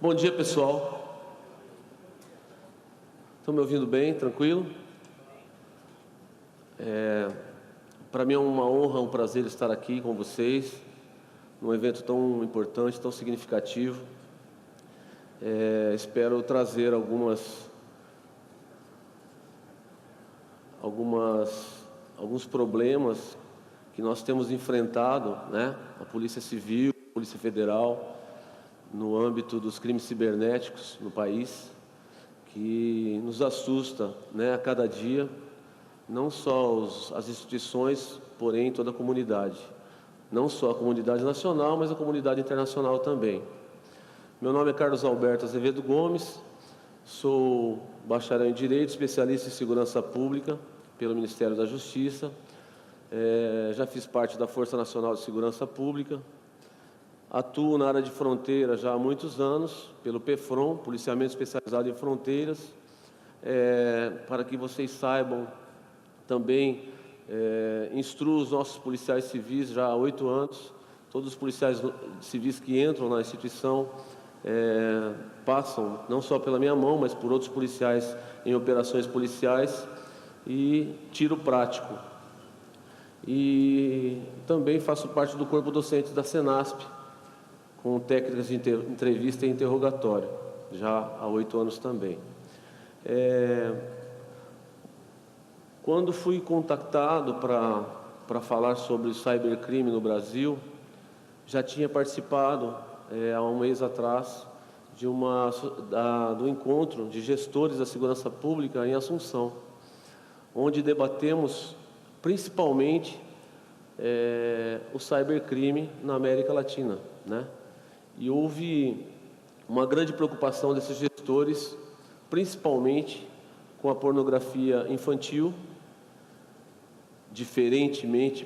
Bom dia, pessoal. Estão me ouvindo bem? Tranquilo? Para mim é uma honra, um prazer estar aqui com vocês, num evento tão importante, tão significativo. Espero trazer alguns problemas que nós temos enfrentado, né? A Polícia Civil, a Polícia Federal, no âmbito dos crimes cibernéticos no país, que nos assusta, né, a cada dia, não só as instituições, porém toda a comunidade. Não só a comunidade nacional, mas a comunidade internacional também. Meu nome é Carlos Alberto Azevedo Gomes, sou bacharel em Direito, especialista em Segurança Pública pelo Ministério da Justiça. Já fiz parte da Força Nacional de Segurança Pública. Atuo na área de fronteira já há muitos anos, pelo PEFRON, Policiamento Especializado em Fronteiras. Para que vocês saibam, também instruo os nossos policiais civis já há 8 anos. Todos os policiais civis que entram na instituição passam não só pela minha mão, mas por outros policiais em operações policiais e tiro prático. E também faço parte do corpo docente da Senasp, com técnicas de entrevista e interrogatório, já há 8 anos também. Quando fui contactado para falar sobre o cybercrime no Brasil, já tinha participado, há um mês atrás, do encontro de gestores da segurança pública em Assunção, onde debatemos principalmente o cybercrime na América Latina, né? E houve uma grande preocupação desses gestores, principalmente com a pornografia infantil, diferentemente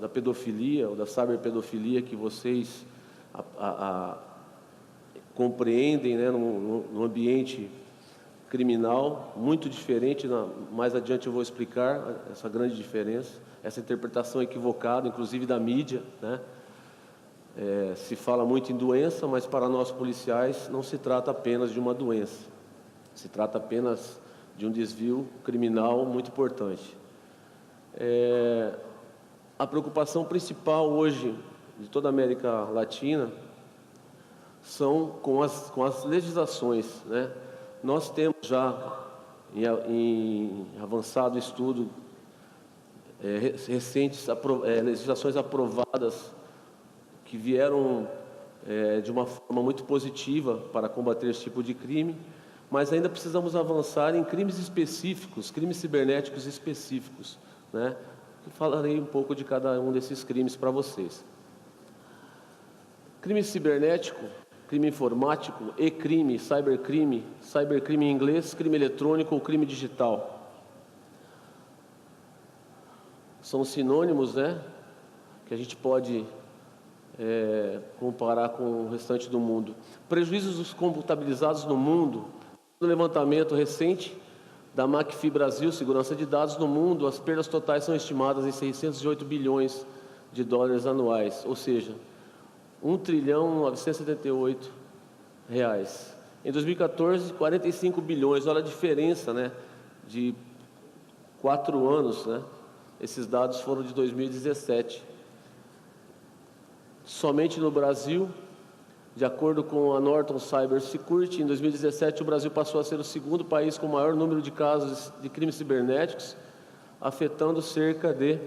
da pedofilia ou da cyberpedofilia que vocês compreendem, né, no ambiente criminal, muito diferente. Mais adiante eu vou explicar essa grande diferença, essa interpretação equivocada, inclusive da mídia, né? Se fala muito em doença, mas para nós policiais não se trata apenas de uma doença, se trata apenas de um desvio criminal muito importante. A preocupação principal hoje de toda a América Latina são com as legislações, né? Nós temos já em avançado estudo recentes legislações aprovadas que vieram de uma forma muito positiva para combater esse tipo de crime, mas ainda precisamos avançar em crimes específicos, crimes cibernéticos específicos, né? Eu falarei um pouco de cada um desses crimes para vocês. Crime cibernético, crime informático, e-crime, cybercrime em inglês, crime eletrônico ou crime digital. São sinônimos, né, que a gente pode comparar com o restante do mundo. Prejuízos contabilizados no mundo. No levantamento recente da McAfee Brasil, Segurança de Dados no mundo, as perdas totais são estimadas em 608 bilhões de dólares anuais, ou seja, 1.978 reais. Em 2014, 45 bilhões. Olha a diferença, né, de 4 anos, né? Esses dados foram de 2017. Somente no Brasil, de acordo com a Norton Cyber Security, em 2017 o Brasil passou a ser o segundo país com o maior número de casos de crimes cibernéticos, afetando cerca de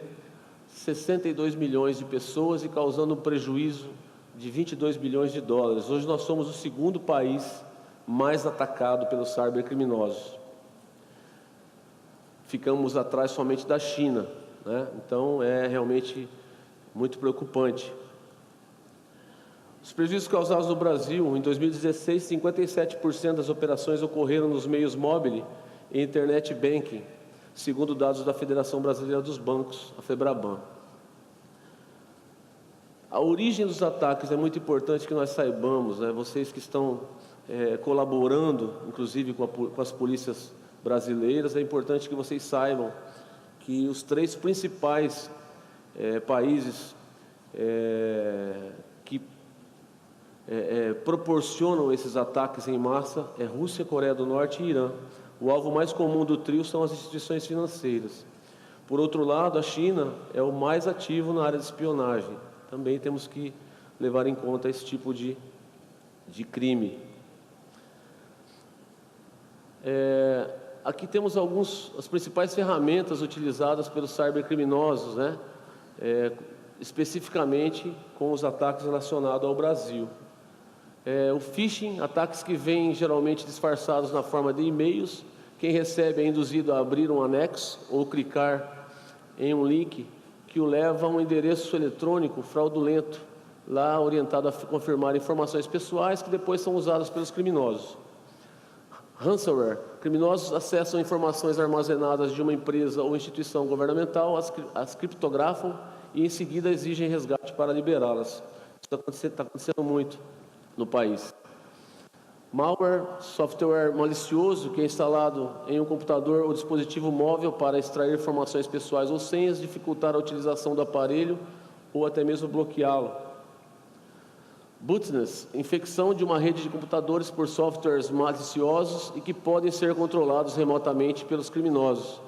62 milhões de pessoas e causando um prejuízo de 22 bilhões de dólares. Hoje nós somos o segundo país mais atacado pelos cybercriminosos. Ficamos atrás somente da China, né? Então é realmente muito preocupante. Os prejuízos causados no Brasil, em 2016, 57% das operações ocorreram nos meios móvel e internet banking, segundo dados da Federação Brasileira dos Bancos, a FEBRABAN. A origem dos ataques é muito importante que nós saibamos, né? Vocês que estão colaborando, inclusive com as polícias brasileiras, é importante que vocês saibam que os 3 principais países que proporcionam esses ataques em massa é Rússia, Coreia do Norte e Irã. O alvo mais comum do trio são as instituições financeiras. Por outro lado, a China é o mais ativo na área de espionagem. Também temos que levar em conta esse tipo de crime. Aqui temos as principais ferramentas utilizadas pelos cybercriminosos, né? Especificamente com os ataques relacionados ao Brasil. O phishing, ataques que vêm geralmente disfarçados na forma de e-mails. Quem recebe é induzido a abrir um anexo ou clicar em um link que o leva a um endereço eletrônico fraudulento, lá orientado a confirmar informações pessoais que depois são usadas pelos criminosos. Ransomware. Criminosos acessam informações armazenadas de uma empresa ou instituição governamental, as criptografam e em seguida exigem resgate para liberá-las. Isso está acontecendo muito no país. Malware, software malicioso que é instalado em um computador ou dispositivo móvel para extrair informações pessoais ou senhas, dificultar a utilização do aparelho ou até mesmo bloqueá-lo. Bootness, infecção de uma rede de computadores por softwares maliciosos e que podem ser controlados remotamente pelos criminosos.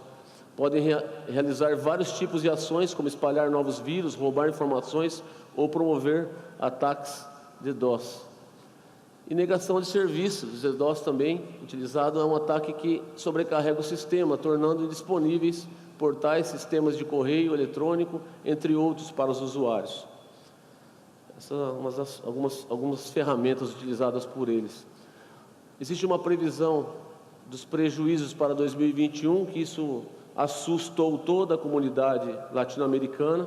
Podem realizar vários tipos de ações, como espalhar novos vírus, roubar informações ou promover ataques de DDoS. E negação de serviços, DDoS também, utilizado é um ataque que sobrecarrega o sistema, tornando indisponíveis portais, sistemas de correio eletrônico, entre outros, para os usuários. Essas são algumas ferramentas utilizadas por eles. Existe uma previsão dos prejuízos para 2021, que isso assustou toda a comunidade latino-americana.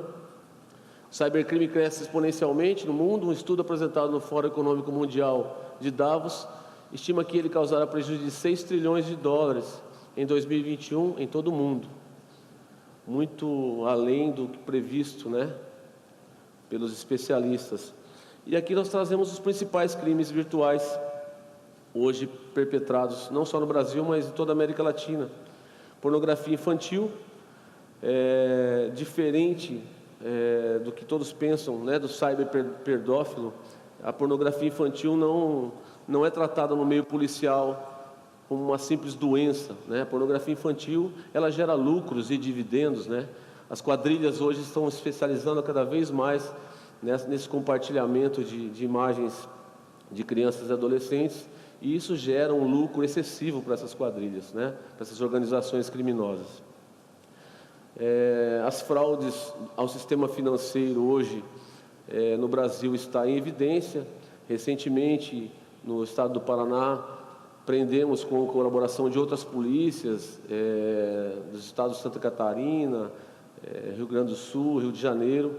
O cybercrime cresce exponencialmente no mundo. Um estudo apresentado no Fórum Econômico Mundial de Davos estima que ele causará prejuízo de 6 trilhões de dólares em 2021 em todo o mundo. Muito além do que previsto, né, pelos especialistas. E aqui nós trazemos os principais crimes virtuais hoje perpetrados, não só no Brasil, mas em toda a América Latina. Pornografia infantil, diferente do que todos pensam, né, do cyberpedófilo. A pornografia infantil não é tratada no meio policial como uma simples doença, né? A pornografia infantil, ela gera lucros e dividendos, né? As quadrilhas hoje estão especializando cada vez mais nesse compartilhamento de imagens de crianças e adolescentes, e isso gera um lucro excessivo para essas quadrilhas, né? Para essas organizações criminosas. As fraudes ao sistema financeiro hoje no Brasil está em evidência. Recentemente, no estado do Paraná, prendemos com colaboração de outras polícias dos estados de Santa Catarina, Rio Grande do Sul, Rio de Janeiro,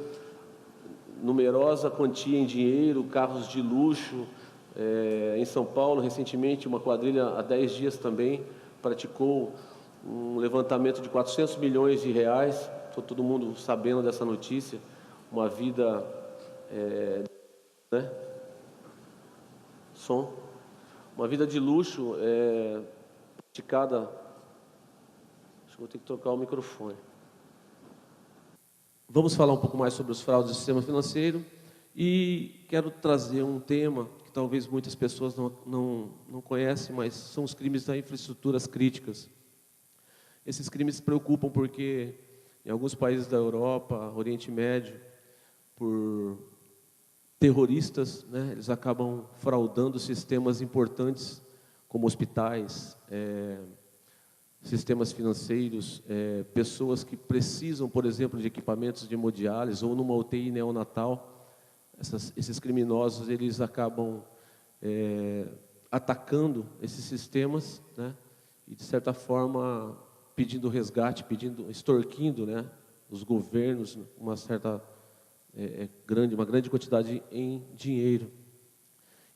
numerosa quantia em dinheiro, carros de luxo. Em São Paulo, recentemente, uma quadrilha, há 10 dias também, praticou um levantamento de 400 milhões de reais. Estou todo mundo sabendo dessa notícia. Uma vida... né? Uma vida de luxo praticada. Acho que vou ter que trocar o microfone. Vamos falar um pouco mais sobre os fraudes do sistema financeiro e quero trazer um tema que talvez muitas pessoas não conhecem, mas são os crimes das infraestruturas críticas. Esses crimes preocupam porque em alguns países da Europa, Oriente Médio, por terroristas, né, eles acabam fraudando sistemas importantes como hospitais, sistemas financeiros, pessoas que precisam, por exemplo, de equipamentos de hemodiálise ou numa UTI neonatal. Esses criminosos, eles acabam atacando esses sistemas, né, e de certa forma pedindo resgate, extorquindo, né, os governos uma grande quantidade em dinheiro.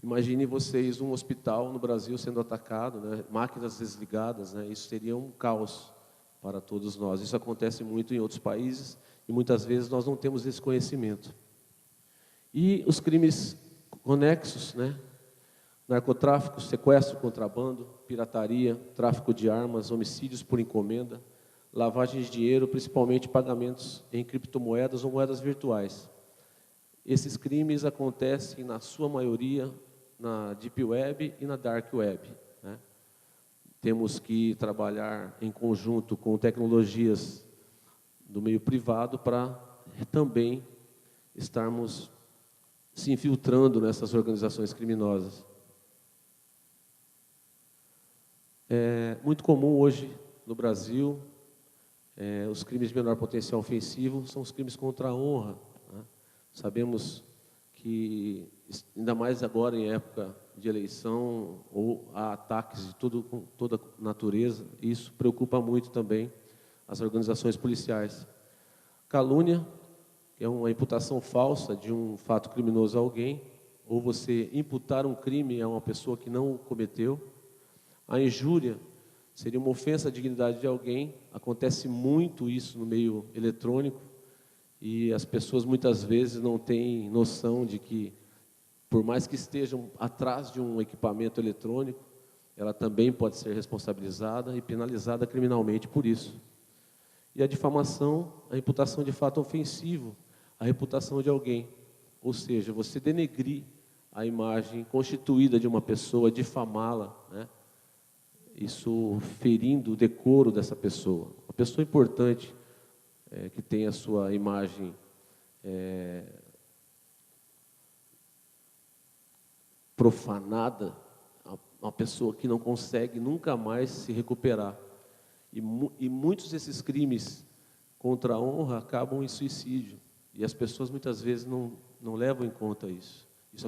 Imagine vocês um hospital no Brasil sendo atacado, né, máquinas desligadas, né, isso seria um caos para todos nós. Isso acontece muito em outros países e muitas vezes nós não temos esse conhecimento. E os crimes conexos, né, narcotráfico, sequestro, contrabando, pirataria, tráfico de armas, homicídios por encomenda, lavagem de dinheiro, principalmente pagamentos em criptomoedas ou moedas virtuais. Esses crimes acontecem, na sua maioria, na Deep Web e na Dark Web, né? Temos que trabalhar em conjunto com tecnologias do meio privado para também estarmos se infiltrando nessas organizações criminosas. É muito comum hoje no Brasil, os crimes de menor potencial ofensivo são os crimes contra a honra, né? Sabemos que, ainda mais agora em época de eleição, ou há ataques de toda natureza, isso preocupa muito também as organizações policiais. Calúnia, que é uma imputação falsa de um fato criminoso a alguém, ou você imputar um crime a uma pessoa que não o cometeu. A injúria seria uma ofensa à dignidade de alguém. Acontece muito isso no meio eletrônico, e as pessoas muitas vezes não têm noção de que, por mais que estejam atrás de um equipamento eletrônico, ela também pode ser responsabilizada e penalizada criminalmente por isso. E a difamação, a imputação de fato ofensivo à reputação de alguém, ou seja, você denegrir a imagem constituída de uma pessoa, difamá-la, né? Isso ferindo o decoro dessa pessoa. Uma pessoa importante, que tem a sua imagem profanada, uma pessoa que não consegue nunca mais se recuperar. E muitos desses crimes contra a honra acabam em suicídio. E as pessoas muitas vezes não levam em conta isso. Isso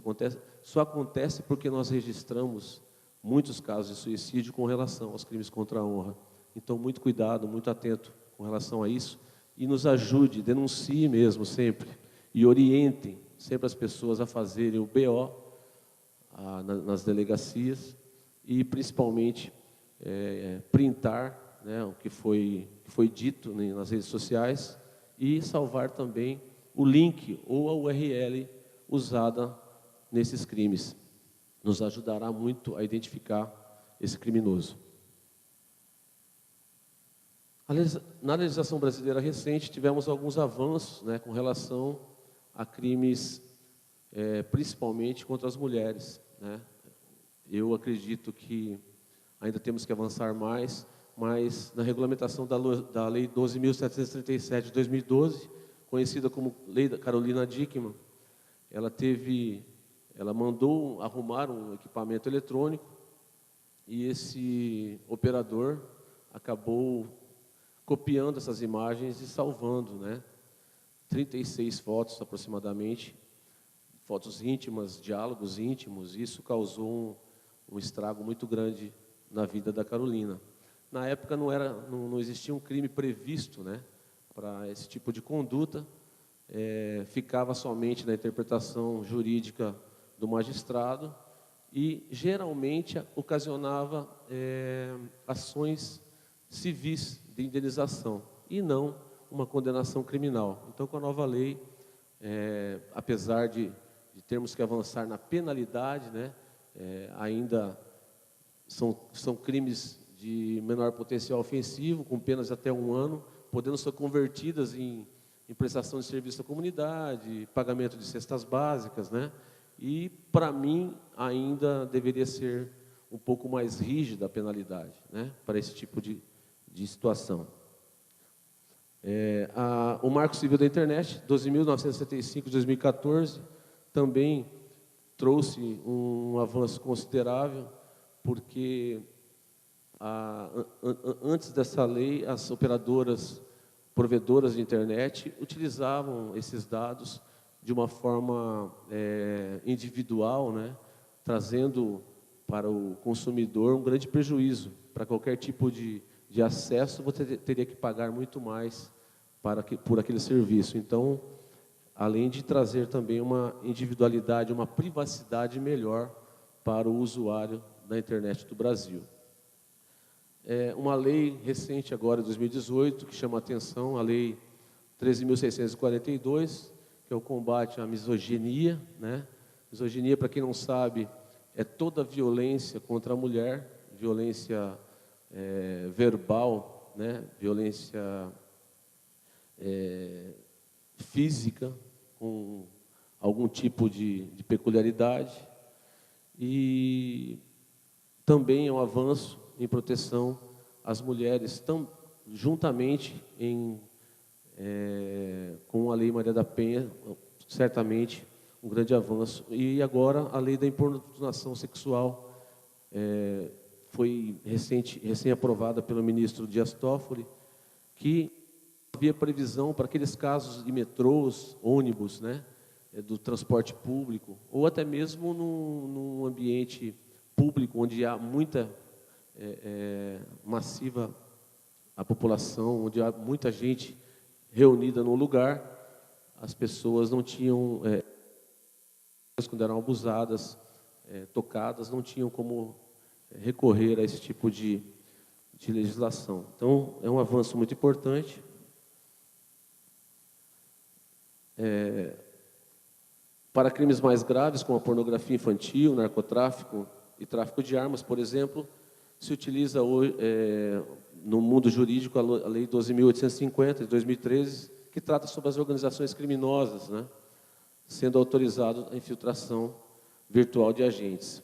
só acontece porque nós registramos muitos casos de suicídio com relação aos crimes contra a honra. Então, muito cuidado, muito atento com relação a isso. E nos ajude, denuncie mesmo sempre. E orientem sempre as pessoas a fazerem o BO nas delegacias. E, principalmente, printar, né, o que foi dito, né, nas redes sociais, e salvar também o link ou a URL usada nesses crimes. Nos ajudará muito a identificar esse criminoso. Na legislação brasileira recente, tivemos alguns avanços, né, com relação a crimes, principalmente contra as mulheres, né? Eu acredito que ainda temos que avançar mais, mas na regulamentação da Lei 12.737 de 2012, conhecida como Lei da Carolina Dickmann, ela mandou arrumar um equipamento eletrônico, e esse operador acabou copiando essas imagens e salvando, né, 36 fotos aproximadamente, fotos íntimas, diálogos íntimos. Isso causou um estrago muito grande na vida da Carolina. Na época não existia um crime previsto, né, para esse tipo de conduta, ficava somente na interpretação jurídica do magistrado, e geralmente ocasionava ações civis de indenização, e não uma condenação criminal. Então, com a nova lei, apesar de termos que avançar na penalidade, né, ainda são crimes de menor potencial ofensivo, com penas de até 1 ano, podendo ser convertidas em prestação de serviço à comunidade, pagamento de cestas básicas, né? E, para mim, ainda deveria ser um pouco mais rígida a penalidade, né, para esse tipo de situação. O Marco Civil da Internet, 12.965 de 2014, também trouxe um avanço considerável, porque antes dessa lei, as operadoras, provedoras de internet, utilizavam esses dados de uma forma individual, né, trazendo para o consumidor um grande prejuízo. Para qualquer tipo de acesso, você teria que pagar muito mais por aquele serviço. Então, além de trazer também uma individualidade, uma privacidade melhor para o usuário da internet do Brasil. Uma lei recente agora, de 2018, que chama a atenção, a Lei 13.642, que é o combate à misoginia, né? Misoginia, para quem não sabe, é toda violência contra a mulher, violência verbal, né? Violência física, com algum tipo de peculiaridade. E também é um avanço em proteção às mulheres, juntamente com a Lei Maria da Penha, certamente um grande avanço. E agora a Lei da Importunação Sexual foi recém-aprovada pelo ministro Dias Toffoli, que havia previsão para aqueles casos de metrôs, ônibus, né, do transporte público, ou até mesmo num ambiente público onde há muita massiva a população, onde há muita gente reunida num lugar, as pessoas não tinham, quando eram abusadas, tocadas, não tinham como recorrer a esse tipo de legislação. Então, é um avanço muito importante. Para crimes mais graves, como a pornografia infantil, narcotráfico e tráfico de armas, por exemplo, se utiliza hoje, no mundo jurídico, a Lei 12.850, de 2013, que trata sobre as organizações criminosas, né, sendo autorizado a infiltração virtual de agentes.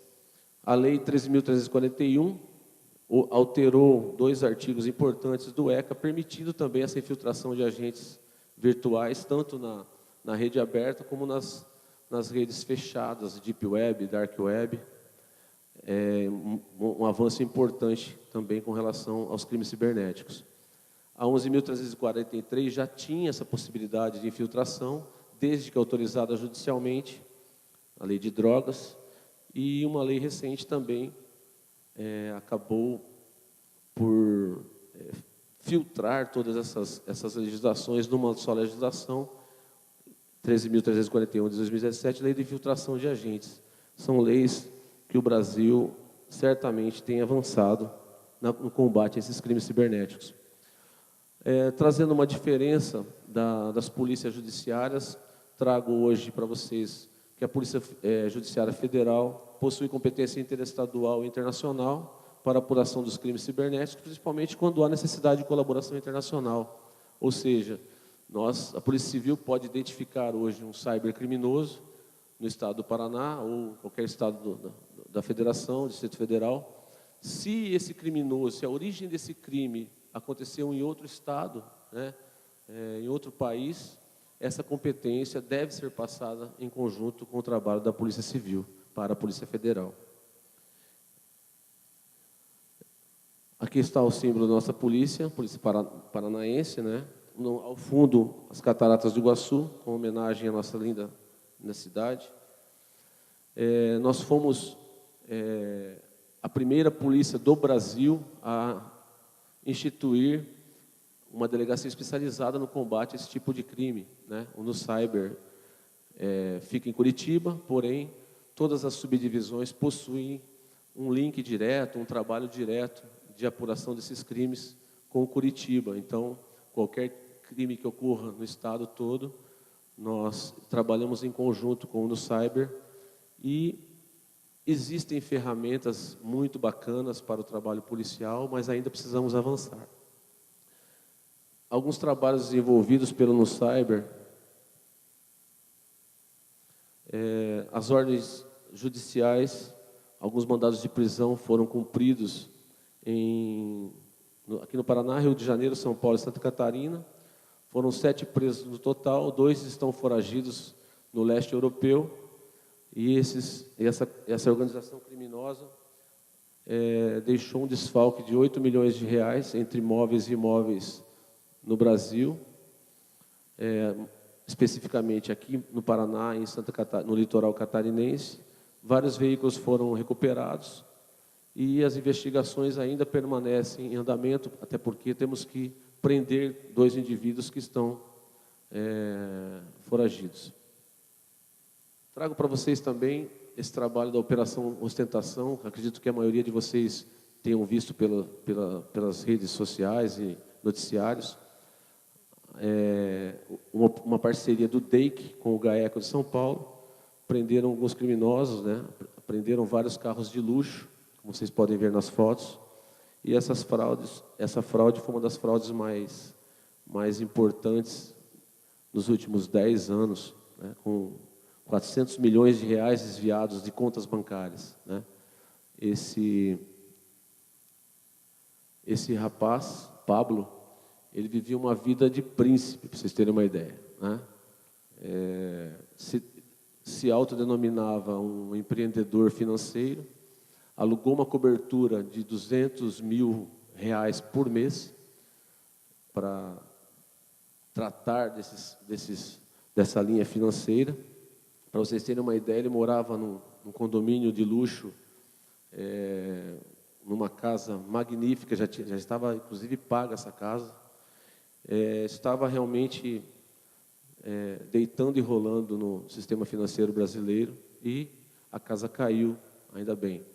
A Lei 13.341 alterou 2 artigos importantes do ECA, permitindo também essa infiltração de agentes virtuais, tanto na rede aberta como nas redes fechadas, Deep Web, Dark Web. Um avanço importante também com relação aos crimes cibernéticos. A 11.343 já tinha essa possibilidade de infiltração, desde que autorizada judicialmente, a Lei de Drogas, e uma lei recente também acabou por filtrar todas essas legislações numa só legislação, 13.341 de 2017, Lei de Infiltração de Agentes. São leis que o Brasil certamente tem avançado no combate a esses crimes cibernéticos. Trazendo uma diferença das polícias judiciárias, trago hoje para vocês que a Polícia Judiciária Federal possui competência interestadual e internacional para a apuração dos crimes cibernéticos, principalmente quando há necessidade de colaboração internacional. Ou seja, a Polícia Civil pode identificar hoje um cybercriminoso no estado do Paraná ou qualquer estado da Federação, Distrito Federal. Se esse criminoso, se a origem desse crime aconteceu em outro estado, né, em outro país, essa competência deve ser passada em conjunto com o trabalho da Polícia Civil para a Polícia Federal. Aqui está o símbolo da nossa Polícia Paranaense, né? Ao fundo, as Cataratas do Iguaçu, com homenagem à nossa linda cidade. Nós fomos a primeira polícia do Brasil a instituir uma delegacia especializada no combate a esse tipo de crime, né? O No Cyber fica em Curitiba, porém, todas as subdivisões possuem um link direto, um trabalho direto de apuração desses crimes com Curitiba. Então, qualquer crime que ocorra no estado todo, nós trabalhamos em conjunto com o No Cyber e existem ferramentas muito bacanas para o trabalho policial, mas ainda precisamos avançar. Alguns trabalhos desenvolvidos pelo No Cyber, as ordens judiciais, alguns mandados de prisão foram cumpridos aqui no Paraná, Rio de Janeiro, São Paulo e Santa Catarina. Foram 7 presos no total, 2 estão foragidos no leste europeu. E essa organização criminosa deixou um desfalque de 8 milhões de reais entre móveis e imóveis no Brasil, especificamente aqui no Paraná, em Santa Catarina, no litoral catarinense. Vários veículos foram recuperados e as investigações ainda permanecem em andamento, até porque temos que prender 2 indivíduos que estão foragidos. Trago para vocês também esse trabalho da Operação Ostentação. Acredito que a maioria de vocês tenham visto pelas redes sociais e noticiários. Uma parceria do DEIC com o GAECO de São Paulo. Prenderam alguns criminosos, né? Prenderam vários carros de luxo, como vocês podem ver nas fotos. E essa fraude foi uma das fraudes mais importantes nos últimos 10 anos, né? Com 400 milhões de reais desviados de contas bancárias, né? Esse rapaz, Pablo, ele vivia uma vida de príncipe, para vocês terem uma ideia, né? Se autodenominava um empreendedor financeiro, alugou uma cobertura de 200 mil reais por mês para tratar dessa linha financeira. Para vocês terem uma ideia, ele morava num condomínio de luxo, numa casa magnífica, já estava inclusive paga essa casa, estava realmente deitando e rolando no sistema financeiro brasileiro, e a casa caiu, ainda bem.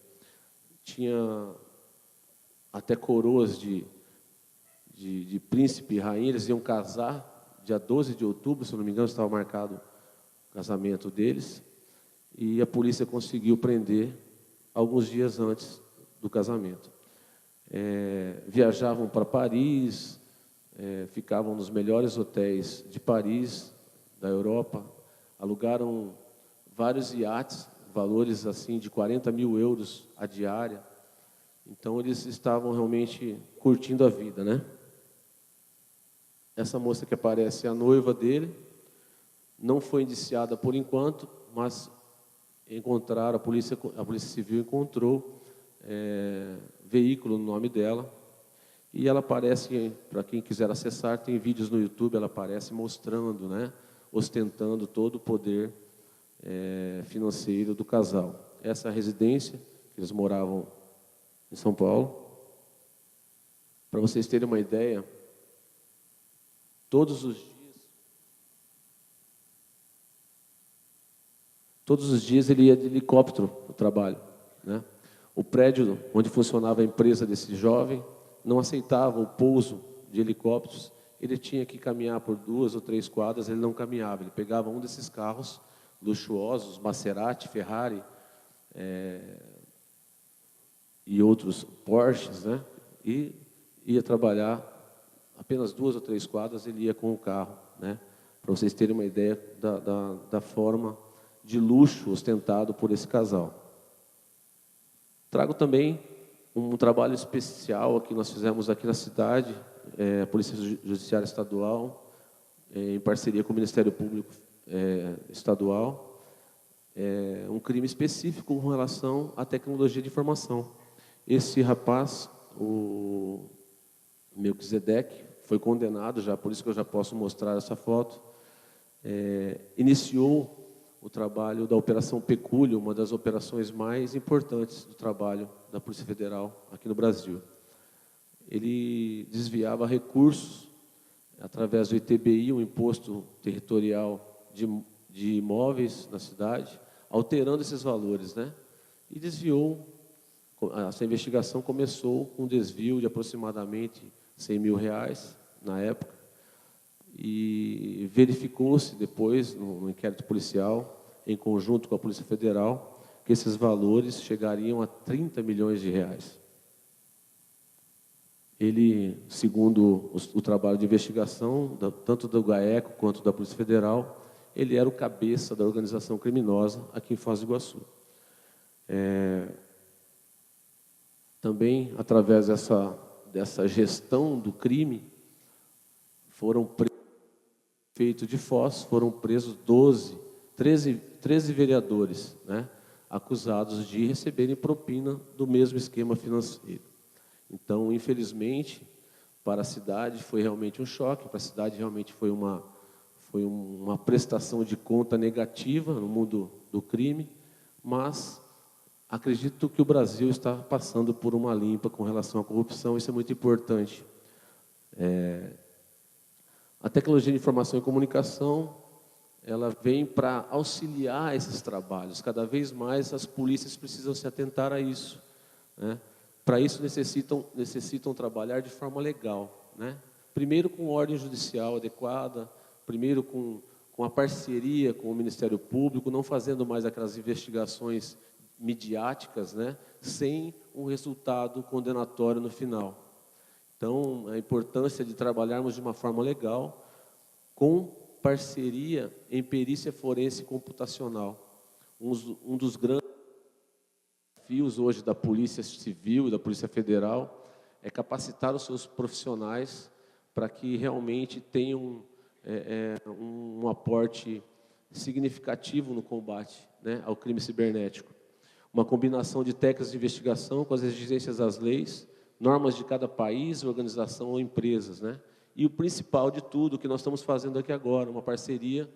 Tinha até coroas de príncipe e rainha, eles iam casar dia 12 de outubro, se não me engano, estava marcado o casamento deles, e a polícia conseguiu prender alguns dias antes do casamento. Viajavam para Paris, ficavam nos melhores hotéis de Paris, da Europa, alugaram vários iates, valores assim de 40 mil euros a diária. Então eles estavam realmente curtindo a vida, né? Essa moça que aparece é a noiva dele, não foi indiciada por enquanto, mas encontraram, a polícia civil encontrou veículo no nome dela, e ela aparece, para quem quiser acessar, tem vídeos no YouTube, ela aparece mostrando, né, ostentando todo o poder financeiro do casal. Essa residência, eles moravam em São Paulo. Para vocês terem uma ideia, todos os dias ele ia de helicóptero para o trabalho, né? O prédio onde funcionava a empresa desse jovem não aceitava o pouso de helicópteros. Ele tinha que caminhar por 2 ou 3 quadras, ele não caminhava. Ele pegava um desses carros luxuosos, Maserati, Ferrari, e outros Porsches, né? E ia trabalhar apenas 2 ou 3 quadras, ele ia com o carro, né? Para vocês terem uma ideia da forma de luxo ostentado por esse casal. Trago também um trabalho especial que nós fizemos aqui na cidade, a Polícia Judiciária Estadual, em parceria com o Ministério Público Estadual, um crime específico com relação à tecnologia de informação. Esse rapaz, o Melquisedeque, foi condenado já, por isso que eu já posso mostrar essa foto, iniciou o trabalho da Operação Pecúlio, uma das operações mais importantes do trabalho da Polícia Federal aqui no Brasil. Ele desviava recursos através do ITBI, o Imposto Territorial de Imóveis na cidade, alterando esses valores, né? E desviou. Essa investigação começou com um desvio de aproximadamente 100 mil reais na época, e verificou-se depois, no inquérito policial, em conjunto com a Polícia Federal, que esses valores chegariam a 30 milhões de reais. Ele, segundo o trabalho de investigação, tanto do GAECO quanto da Polícia Federal, ele era o cabeça da organização criminosa aqui em Foz do Iguaçu. Também, através dessa gestão do crime, prefeito de Foz, foram presos 13 vereadores, né, acusados de receberem propina do mesmo esquema financeiro. Então, infelizmente, para a cidade foi realmente um choque, para a cidade realmente foi uma prestação de conta negativa no mundo do crime, mas acredito que o Brasil está passando por uma limpa com relação à corrupção, isso é muito importante. A tecnologia de informação e comunicação, ela vem para auxiliar esses trabalhos. Cada vez mais as polícias precisam se atentar a isso, né? Para isso necessitam trabalhar de forma legal, né? Primeiro com ordem judicial adequada, primeiro com a parceria com o Ministério Público, não fazendo mais aquelas investigações midiáticas, né, sem um resultado condenatório no final. Então, a importância de trabalharmos de uma forma legal, com parceria em perícia forense computacional. Um dos grandes desafios hoje da Polícia Civil e da Polícia Federal é capacitar os seus profissionais para que realmente tenham um aporte significativo no combate, né, ao crime cibernético. Uma combinação de técnicas de investigação com as exigências das leis, normas de cada país, organização ou empresas, né? E o principal de tudo, que nós estamos fazendo aqui agora, uma parceria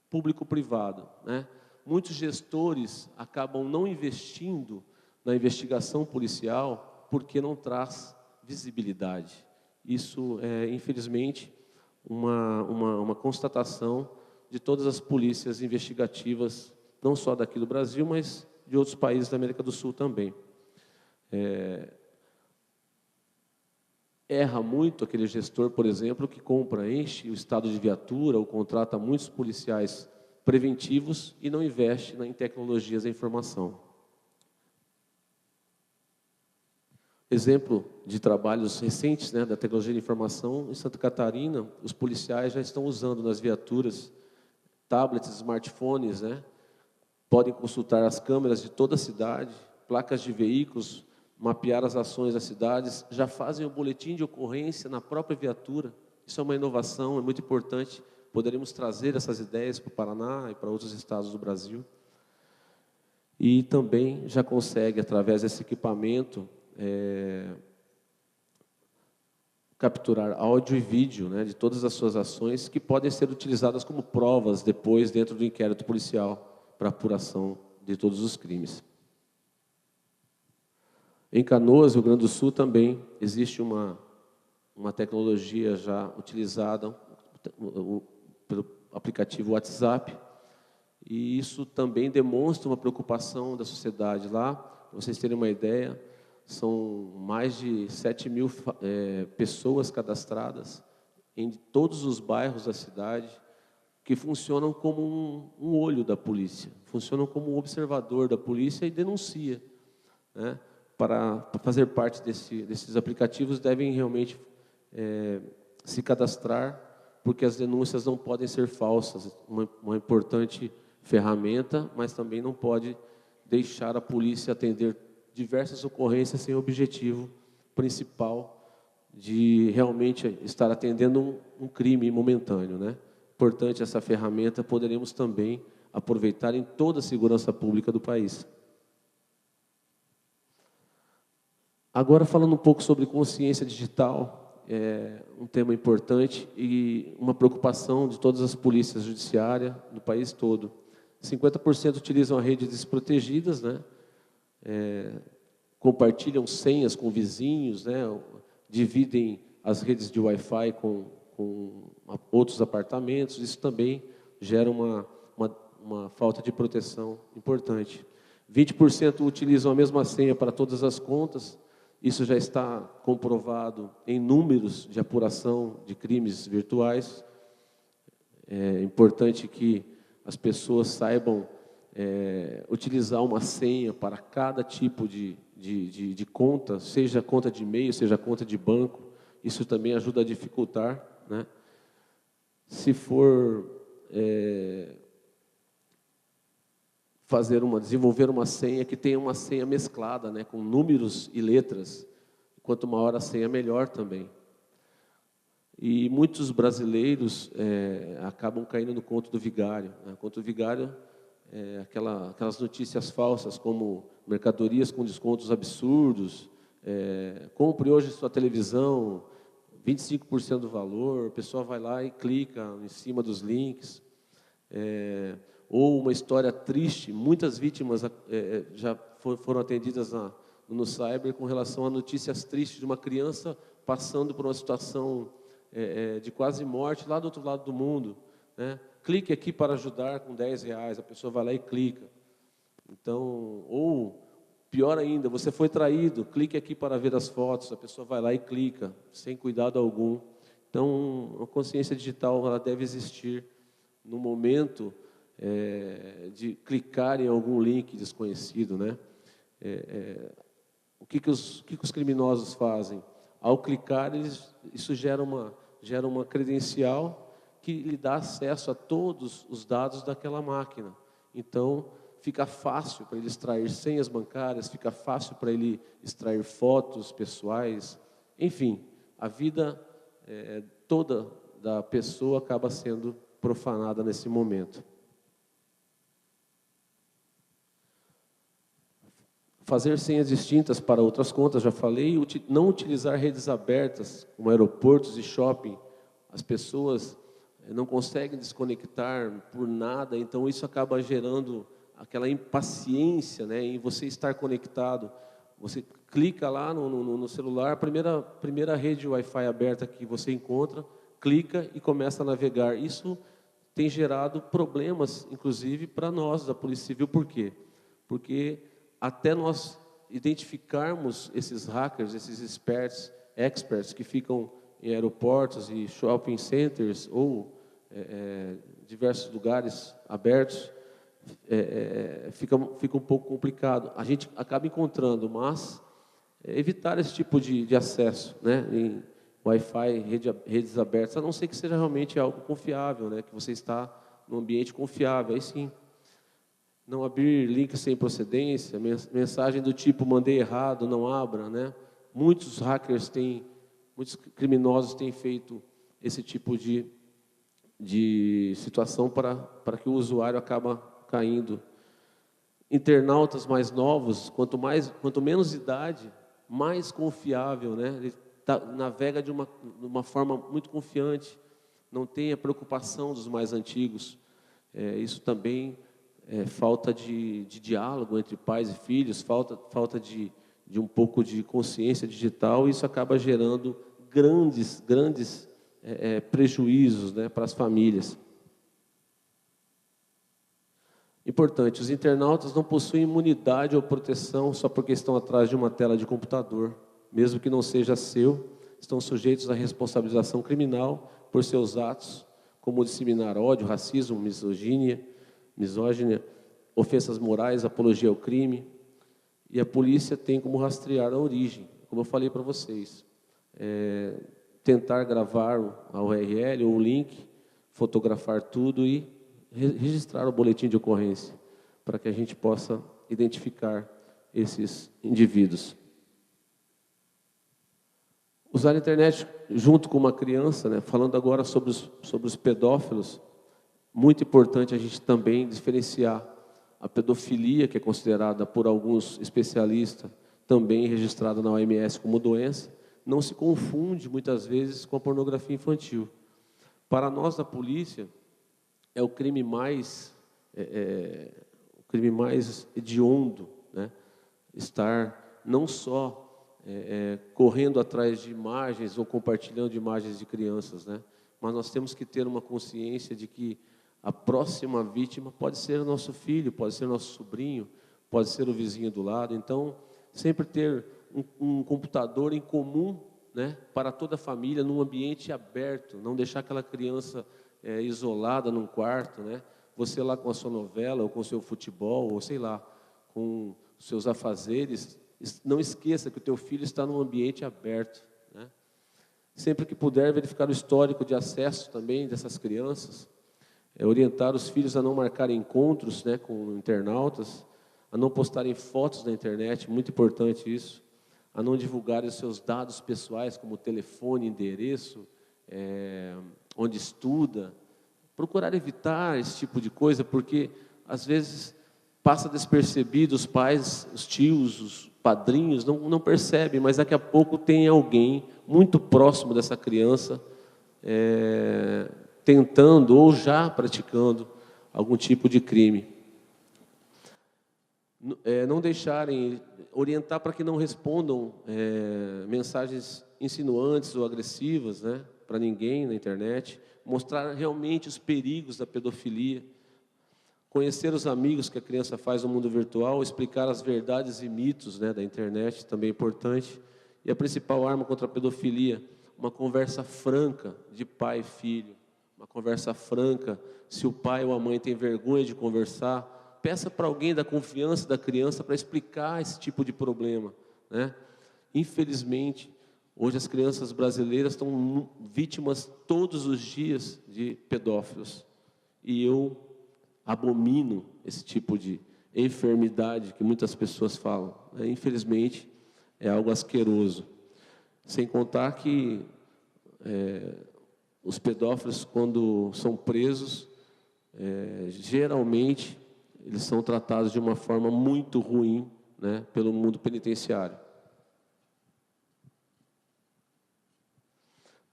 público-privado, né? Muitos gestores acabam não investindo na investigação policial porque não traz visibilidade. Isso é, infelizmente, uma constatação de todas as polícias investigativas, não só daqui do Brasil, mas de outros países da América do Sul também. Erra muito aquele gestor, por exemplo, que enche o estado de viatura ou contrata muitos policiais preventivos e não investe em tecnologias da informação. Exemplo de trabalhos recentes, né, da tecnologia de informação, em Santa Catarina, os policiais já estão usando nas viaturas tablets, smartphones, né, podem consultar as câmeras de toda a cidade, placas de veículos, mapear as ações das cidades, já fazem o boletim de ocorrência na própria viatura. Isso é uma inovação, é muito importante. Poderemos trazer essas ideias para o Paraná e para outros estados do Brasil. E também já consegue, através desse equipamento, capturar áudio e vídeo, né, de todas as suas ações, que podem ser utilizadas como provas depois dentro do inquérito policial para apuração de todos os crimes. Em Canoas, Rio Grande do Sul, também existe uma tecnologia já utilizada pelo aplicativo WhatsApp, e isso também demonstra uma preocupação da sociedade lá. Para vocês terem uma ideia, são mais de 7.000 pessoas cadastradas em todos os bairros da cidade, que funcionam como um olho da polícia, funcionam como um observador da polícia e denuncia, né? Para fazer parte desses aplicativos, devem realmente se cadastrar, porque as denúncias não podem ser falsas. Uma importante ferramenta, mas também não pode deixar a polícia atender diversas ocorrências sem o objetivo principal de realmente estar atendendo um crime momentâneo, né? Importante essa ferramenta, poderemos também aproveitar em toda a segurança pública do país. Agora, falando um pouco sobre consciência digital, um tema importante e uma preocupação de todas as polícias judiciárias do país todo. 50% utilizam a rede desprotegidas, né? Compartilham senhas com vizinhos, né? Dividem as redes de Wi-Fi com outros apartamentos. Isso também gera uma falta de proteção importante. 20% utilizam a mesma senha para todas as contas. Isso já está comprovado em números de apuração de crimes virtuais. É importante que as pessoas saibam utilizar uma senha para cada tipo de conta, seja conta de e-mail, seja conta de banco. Isso também ajuda a dificultar, né? Se for desenvolver uma senha que tenha uma senha mesclada, né, com números e letras. Quanto maior a senha, melhor também. E muitos brasileiros acabam caindo no conto do vigário, né? O conto do vigário é aquelas notícias falsas, como mercadorias com descontos absurdos, compre hoje sua televisão, 25% do valor, a pessoa vai lá e clica em cima dos links. Ou uma história triste, muitas vítimas já foram atendidas no cyber com relação a notícias tristes de uma criança passando por uma situação de quase morte lá do outro lado do mundo, né? Clique aqui para ajudar com R$10, a pessoa vai lá e clica. Então, ou pior ainda, você foi traído, clique aqui para ver as fotos, a pessoa vai lá e clica, sem cuidado algum. Então, a consciência digital ela deve existir no momento de clicar em algum link desconhecido, né? O que os criminosos fazem? Ao clicar, isso gera uma credencial que lhe dá acesso a todos os dados daquela máquina. Então, fica fácil para ele extrair senhas bancárias, fica fácil para ele extrair fotos pessoais, enfim, a vida toda da pessoa acaba sendo profanada nesse momento. Fazer senhas distintas para outras contas, já falei, não utilizar redes abertas, como aeroportos e shopping. As pessoas não conseguem desconectar por nada, então isso acaba gerando aquela impaciência, né, em você estar conectado. Você clica lá no celular, primeira rede Wi-Fi aberta que você encontra, clica e começa a navegar. Isso tem gerado problemas, inclusive, para nós, da Polícia Civil. Por quê? Porque até nós identificarmos esses hackers, esses experts que ficam em aeroportos e shopping centers ou diversos lugares abertos, fica um pouco complicado. A gente acaba encontrando, mas evitar esse tipo de acesso, né, em Wi-Fi, redes abertas, a não ser que seja realmente algo confiável, né, que você está num ambiente confiável, aí sim. Não abrir links sem procedência, mensagem do tipo mandei errado, não abra, né? Muitos criminosos têm feito esse tipo de situação para que o usuário acaba caindo. Internautas mais novos, quanto menos idade, mais confiável, né? Ele navega de uma forma muito confiante, não tem a preocupação dos mais antigos. Isso também falta de diálogo entre pais e filhos, falta de um pouco de consciência digital, e isso acaba gerando grandes prejuízos, né, para as famílias. Importante, os internautas não possuem imunidade ou proteção só porque estão atrás de uma tela de computador. Mesmo que não seja seu, estão sujeitos à responsabilização criminal por seus atos, como disseminar ódio, racismo, misoginia, ofensas morais, apologia ao crime. E a polícia tem como rastrear a origem, como eu falei para vocês. Tentar gravar a URL ou o link, fotografar tudo e registrar o boletim de ocorrência, para que a gente possa identificar esses indivíduos. Usar a internet junto com uma criança, né, falando agora sobre os pedófilos, muito importante a gente também diferenciar a pedofilia, que é considerada por alguns especialistas, também registrada na OMS como doença, não se confunde muitas vezes com a pornografia infantil. Para nós da polícia, é o crime mais hediondo, né? Estar não só correndo atrás de imagens ou compartilhando imagens de crianças, né? Mas nós temos que ter uma consciência de que a próxima vítima pode ser o nosso filho, pode ser o nosso sobrinho, pode ser o vizinho do lado. Então, sempre ter um computador em comum, né, para toda a família, num ambiente aberto, não deixar aquela criança isolada num quarto, né? Você lá com a sua novela, ou com o seu futebol, ou sei lá, com os seus afazeres. Não esqueça que o teu filho está num ambiente aberto, né? Sempre que puder, verificar o histórico de acesso também dessas crianças, orientar os filhos a não marcar encontros, né, com internautas, a não postarem fotos na internet, muito importante isso, a não divulgarem os seus dados pessoais, como telefone, endereço, onde estuda. Procurar evitar esse tipo de coisa, porque às vezes passa despercebido, os pais, os tios, os padrinhos não percebem, mas daqui a pouco tem alguém muito próximo dessa criança tentando ou já praticando algum tipo de crime. Não deixarem, orientar para que não respondam mensagens insinuantes ou agressivas, né, para ninguém na internet, mostrar realmente os perigos da pedofilia, conhecer os amigos que a criança faz no mundo virtual, explicar as verdades e mitos, né, da internet, também é importante. E a principal arma contra a pedofilia, uma conversa franca de pai e filho, uma conversa franca. Se o pai ou a mãe tem vergonha de conversar, peça para alguém da confiança da criança para explicar esse tipo de problema, né? Infelizmente, Hoje as crianças brasileiras estão vítimas todos os dias de pedófilos. E eu abomino esse tipo de enfermidade que muitas pessoas falam. Infelizmente, é algo asqueroso. Sem contar que os pedófilos, quando são presos, geralmente eles são tratados de uma forma muito ruim, né, pelo mundo penitenciário.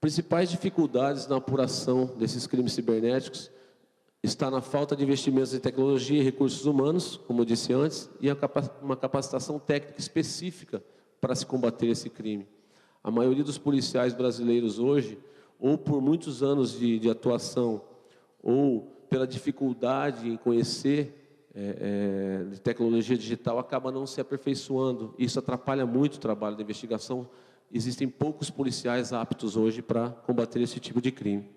Principais dificuldades na apuração desses crimes cibernéticos está na falta de investimentos em tecnologia e recursos humanos, como eu disse antes, e uma capacitação técnica específica para se combater esse crime. A maioria dos policiais brasileiros hoje, ou por muitos anos de atuação, ou pela dificuldade em conhecer de tecnologia digital, acaba não se aperfeiçoando. Isso atrapalha muito o trabalho da investigação. Existem poucos policiais aptos hoje para combater esse tipo de crime.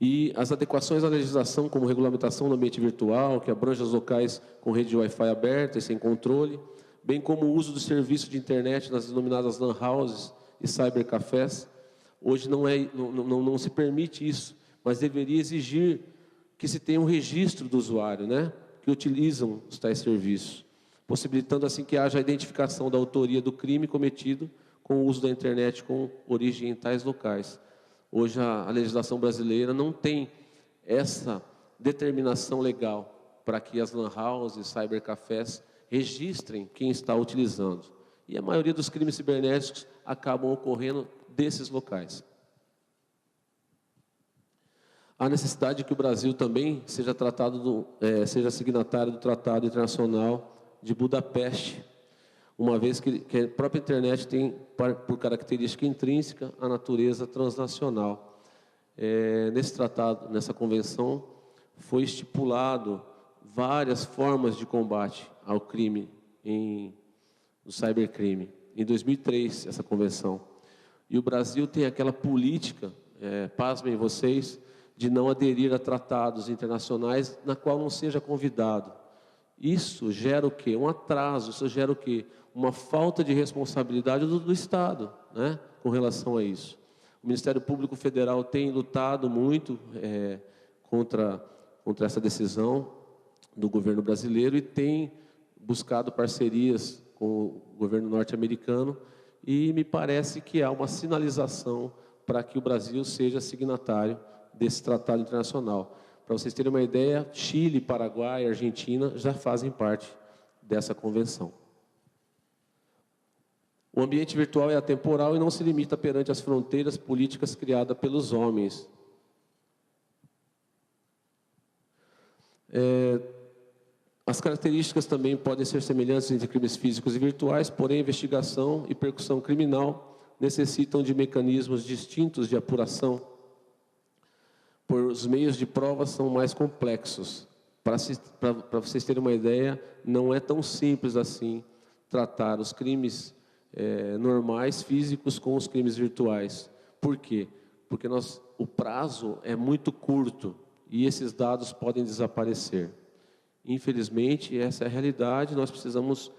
E as adequações à legislação, como regulamentação no ambiente virtual, que abrange os locais com rede de Wi-Fi aberta e sem controle, bem como o uso do serviço de internet nas denominadas LAN houses e cybercafés. Hoje não se permite isso, mas deveria exigir que se tenha um registro do usuário, né, que utilizam os tais serviços, possibilitando assim que haja a identificação da autoria do crime cometido com o uso da internet com origem em tais locais. Hoje a legislação brasileira não tem essa determinação legal para que as LAN houses e cybercafés registrem quem está utilizando. E a maioria dos crimes cibernéticos acabam ocorrendo desses locais. Há necessidade de que o Brasil também seja signatário do Tratado Internacional de Budapeste, uma vez que a própria internet tem, por característica intrínseca, a natureza transnacional. Nesse tratado, nessa convenção, foi estipulado várias formas de combate ao crime, no cybercrime. Em 2003, essa convenção. E o Brasil tem aquela política, pasmem vocês, de não aderir a tratados internacionais na qual não seja convidado. Isso gera o quê? Um atraso, isso gera o quê? Uma falta de responsabilidade do Estado, né, com relação a isso. O Ministério Público Federal tem lutado muito contra essa decisão do governo brasileiro e tem buscado parcerias com o governo norte-americano e me parece que há uma sinalização para que o Brasil seja signatário desse tratado internacional. Para vocês terem uma ideia, Chile, Paraguai e Argentina já fazem parte dessa convenção. O ambiente virtual é atemporal e não se limita perante as fronteiras políticas criadas pelos homens. As características também podem ser semelhantes entre crimes físicos e virtuais, porém, investigação e percussão criminal necessitam de mecanismos distintos de apuração, pois os meios de prova são mais complexos. Para vocês terem uma ideia, não é tão simples assim tratar os crimes normais, físicos, com os crimes virtuais. Por quê? Porque o prazo é muito curto e esses dados podem desaparecer. Infelizmente, essa é a realidade, nós precisamos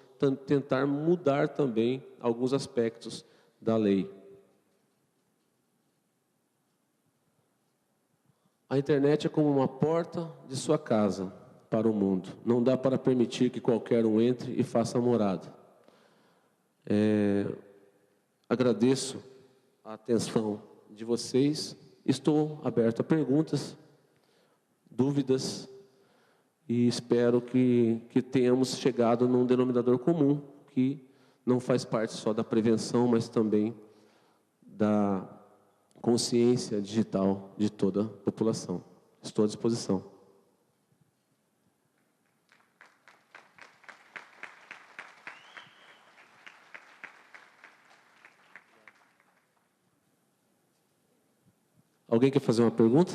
tentar mudar também alguns aspectos da lei. A internet é como uma porta de sua casa para o mundo. Não dá para permitir que qualquer um entre e faça morada. Agradeço a atenção de vocês. Estou aberto a perguntas, dúvidas, e espero que tenhamos chegado num denominador comum, que não faz parte só da prevenção, mas também da consciência digital de toda a população. Estou à disposição. Alguém quer fazer uma pergunta?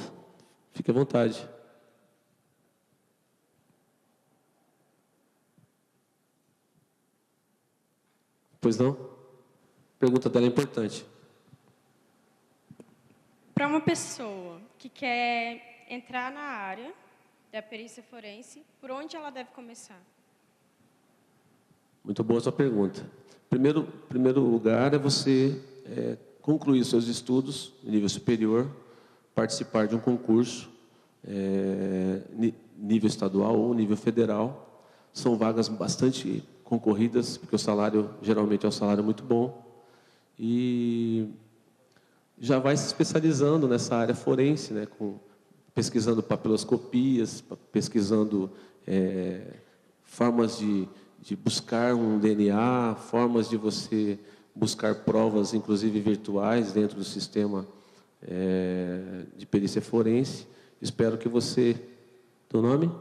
Fique à vontade. Pois não? A pergunta dela é importante. Para uma pessoa que quer entrar na área da perícia forense, por onde ela deve começar? Muito boa a sua pergunta. Primeiro lugar é você concluir seus estudos no nível superior, participar de um concurso, nível estadual ou nível federal. São vagas bastante concorridas, porque o salário geralmente é um salário muito bom. E já vai se especializando nessa área forense, né, pesquisando papiloscopias, pesquisando formas de buscar um DNA, formas de você buscar provas, inclusive virtuais, dentro do sistema de perícia forense. Espero que você... Teu nome?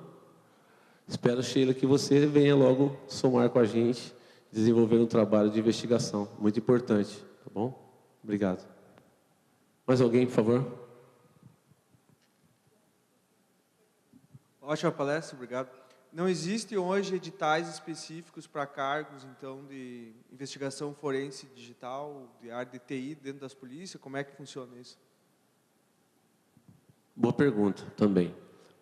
Espero, Sheila, que você venha logo somar com a gente, desenvolver um trabalho de investigação muito importante, tá bom? Obrigado. Mais alguém, por favor? Ótima palestra, obrigado. Não existem hoje editais específicos para cargos, então, de investigação forense digital, de área de TI dentro das polícias? Como é que funciona isso? Boa pergunta também.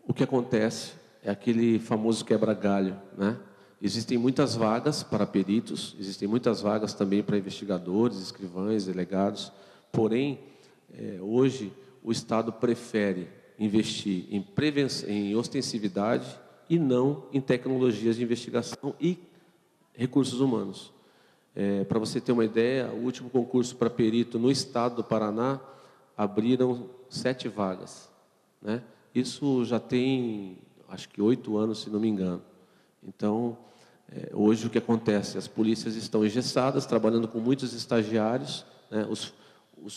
O que acontece é aquele famoso quebra-galho, né? Existem muitas vagas para peritos, existem muitas vagas também para investigadores, escrivães, delegados. Porém, hoje o Estado prefere investir em ostensividade e não em tecnologias de investigação e recursos humanos. Para você ter uma ideia, o último concurso para perito no estado do Paraná abriram 7 vagas, né? Isso já tem, acho que 8 anos, se não me engano. Então, hoje o que acontece? As polícias estão engessadas, trabalhando com muitos estagiários, né?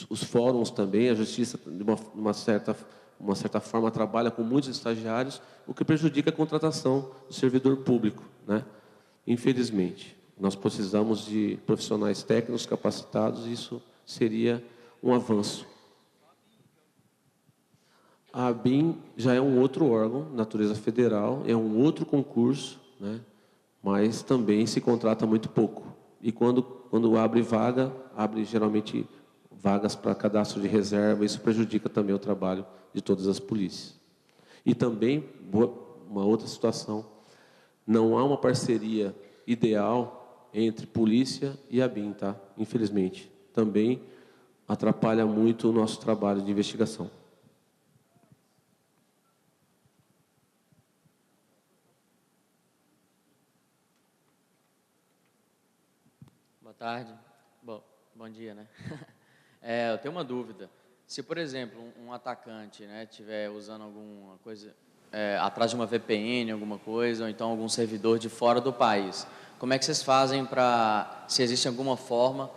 Os fóruns também, a justiça, de uma certa forma, trabalha com muitos estagiários, o que prejudica a contratação do servidor público, né? Infelizmente, nós precisamos de profissionais técnicos capacitados, e isso seria um avanço. A ABIN já é um outro órgão, natureza federal, é um outro concurso, né? Mas também se contrata muito pouco. E quando abre vaga, abre geralmente vagas para cadastro de reserva, isso prejudica também o trabalho de todas as polícias. E também, uma outra situação, não há uma parceria ideal entre polícia e ABIN, tá? Infelizmente. Também atrapalha muito o nosso trabalho de investigação. Boa tarde. Bom dia, né? Eu tenho uma dúvida. Se, por exemplo, um atacante, né, estiver usando alguma coisa atrás de uma VPN, alguma coisa, ou então algum servidor de fora do país, como é que vocês fazem para, se existe alguma forma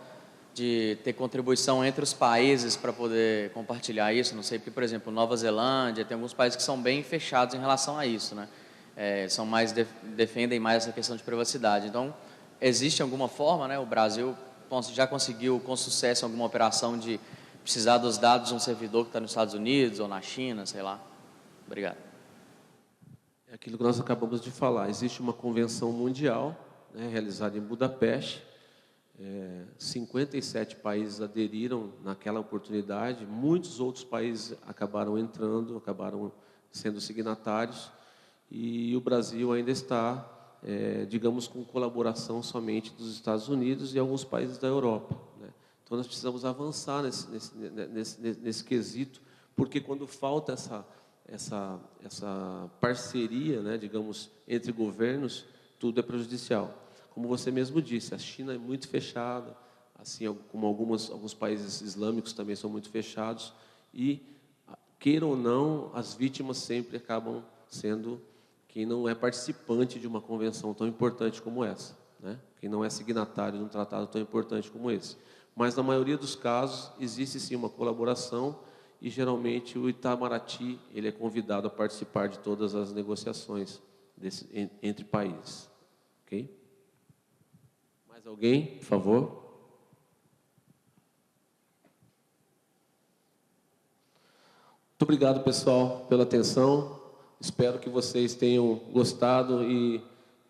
de ter contribuição entre os países para poder compartilhar isso? Não sei, porque, por exemplo, Nova Zelândia, tem alguns países que são bem fechados em relação a isso, né? São mais defendem mais essa questão de privacidade. Então, existe alguma forma, né? O Brasil já conseguiu com sucesso alguma operação de precisar dos dados de um servidor que está nos Estados Unidos ou na China, sei lá? Obrigado. É aquilo que nós acabamos de falar. Existe uma convenção mundial, né, realizada em Budapeste. 57 países aderiram naquela oportunidade. Muitos outros países acabaram entrando, acabaram sendo signatários. E o Brasil ainda está, digamos, com colaboração somente dos Estados Unidos e alguns países da Europa, né? Então, nós precisamos avançar nesse quesito, porque quando falta essa parceria, né, digamos, entre governos, tudo é prejudicial. Como você mesmo disse, a China é muito fechada, assim como alguns países islâmicos também são muito fechados, e, queira ou não, as vítimas sempre acabam sendo quem não é participante de uma convenção tão importante como essa, né? Quem não é signatário de um tratado tão importante como esse. Mas, na maioria dos casos, existe sim uma colaboração, e geralmente o Itamaraty ele é convidado a participar de todas as negociações entre países. Ok? Mais alguém, por favor? Muito obrigado, pessoal, pela atenção. Espero que vocês tenham gostado e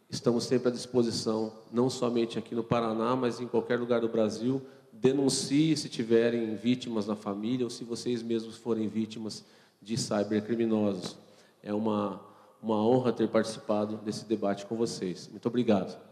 estamos sempre à disposição, não somente aqui no Paraná, mas em qualquer lugar do Brasil. Denuncie se tiverem vítimas na família ou se vocês mesmos forem vítimas de cybercriminosos. É uma honra ter participado desse debate com vocês. Muito obrigado.